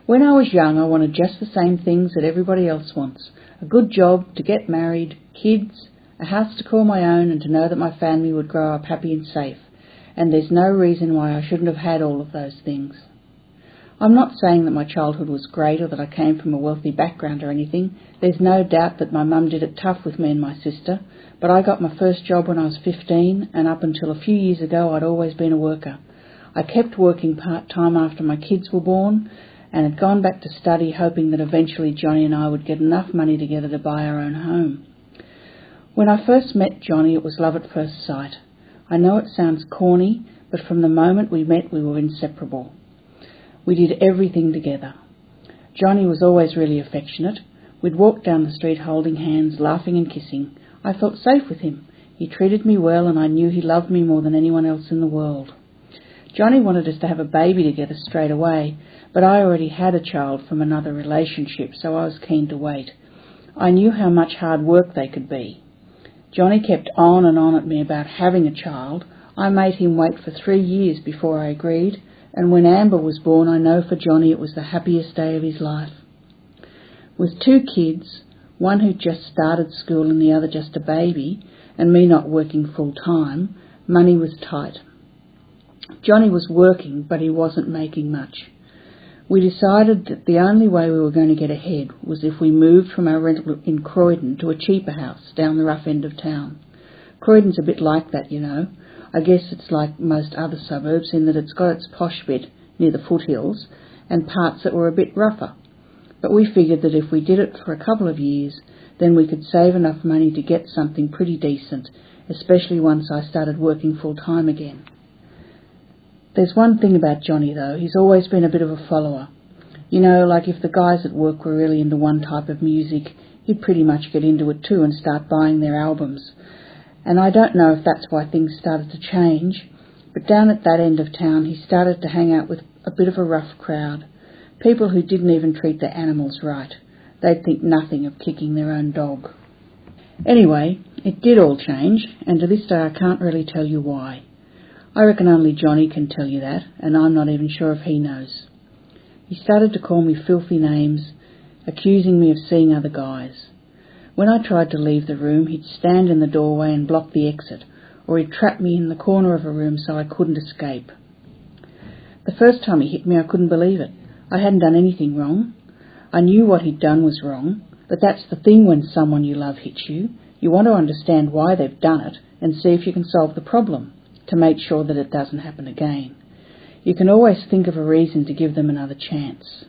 When I was young, I wanted just the same things that everybody else wants. A good job, to get married, kids, a house to call my own, and to know that my family would grow up happy and safe. And there's no reason why I shouldn't have had all of those things. I'm not saying that my childhood was great or that I came from a wealthy background or anything. There's no doubt that my mum did it tough with me and my sister, but I got my first job when I was 15, and up until a few years ago I'd always been a worker. I kept working part-time after my kids were born, and had gone back to study, hoping that eventually Johnny and I would get enough money together to buy our own home. When I first met Johnny, it was love at first sight. I know it sounds corny, but from the moment we met, we were inseparable. We did everything together. Johnny was always really affectionate. We'd walk down the street holding hands, laughing and kissing. I felt safe with him. He treated me well, and I knew he loved me more than anyone else in the world. Johnny wanted us to have a baby together straight away, but I already had a child from another relationship, so I was keen to wait. I knew how much hard work they could be. Johnny kept on and on at me about having a child. I made him wait for 3 years before I agreed, and when Amber was born, I know for Johnny it was the happiest day of his life. With 2 kids, one who'd just started school and the other just a baby, and me not working full-time, money was tight. Johnny was working, but he wasn't making much. We decided that the only way we were going to get ahead was if we moved from our rental in Croydon to a cheaper house down the rough end of town. Croydon's a bit like that, you know. I guess it's like most other suburbs in that it's got its posh bit near the foothills and parts that were a bit rougher. But we figured that if we did it for a couple of years, then we could save enough money to get something pretty decent, especially once I started working full-time again. There's one thing about Johnny, though. He's always been a bit of a follower. You know, like if the guys at work were really into one type of music, he'd pretty much get into it too and start buying their albums. And I don't know if that's why things started to change, but down at that end of town he started to hang out with a bit of a rough crowd. People who didn't even treat their animals right. They'd think nothing of kicking their own dog. Anyway, it did all change, and to this day I can't really tell you why. I reckon only Johnny can tell you that, and I'm not even sure if he knows. He started to call me filthy names, accusing me of seeing other guys. When I tried to leave the room, he'd stand in the doorway and block the exit, or he'd trap me in the corner of a room so I couldn't escape. The first time he hit me, I couldn't believe it. I hadn't done anything wrong. I knew what he'd done was wrong, but that's the thing when someone you love hits you. You want to understand why they've done it and see if you can solve the problem, to make sure that it doesn't happen again. You can always think of a reason to give them another chance.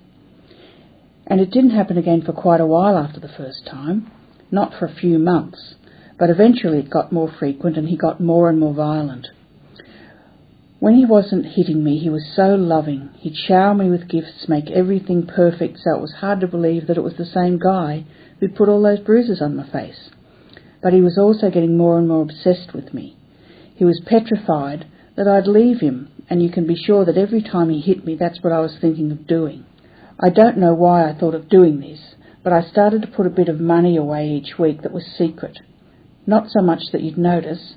And it didn't happen again for quite a while after the first time, not for a few months, but eventually it got more frequent and he got more and more violent. When he wasn't hitting me, he was so loving. He'd shower me with gifts, make everything perfect, so it was hard to believe that it was the same guy who'd put all those bruises on my face. But he was also getting more and more obsessed with me. He was petrified that I'd leave him, and you can be sure that every time he hit me, that's what I was thinking of doing. I don't know why I thought of doing this, but I started to put a bit of money away each week that was secret. Not so much that you'd notice,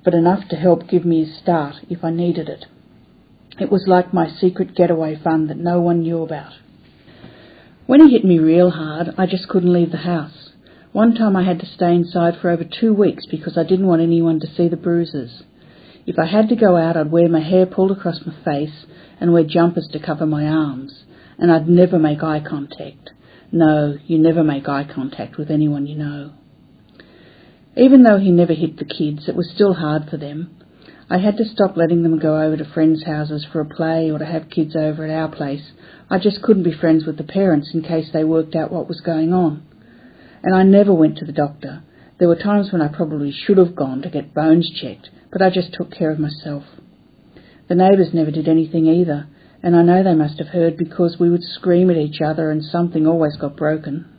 but enough to help give me a start if I needed it. It was like my secret getaway fund that no one knew about. When he hit me real hard, I just couldn't leave the house. One time I had to stay inside for over 2 weeks because I didn't want anyone to see the bruises. If I had to go out, I'd wear my hair pulled across my face and wear jumpers to cover my arms, and I'd never make eye contact. No, you never make eye contact with anyone you know. Even though he never hit the kids, it was still hard for them. I had to stop letting them go over to friends' houses for a play or to have kids over at our place. I just couldn't be friends with the parents in case they worked out what was going on. And I never went to the doctor. There were times when I probably should have gone to get bones checked, but I just took care of myself. The neighbours never did anything either, and I know they must have heard because we would scream at each other and something always got broken.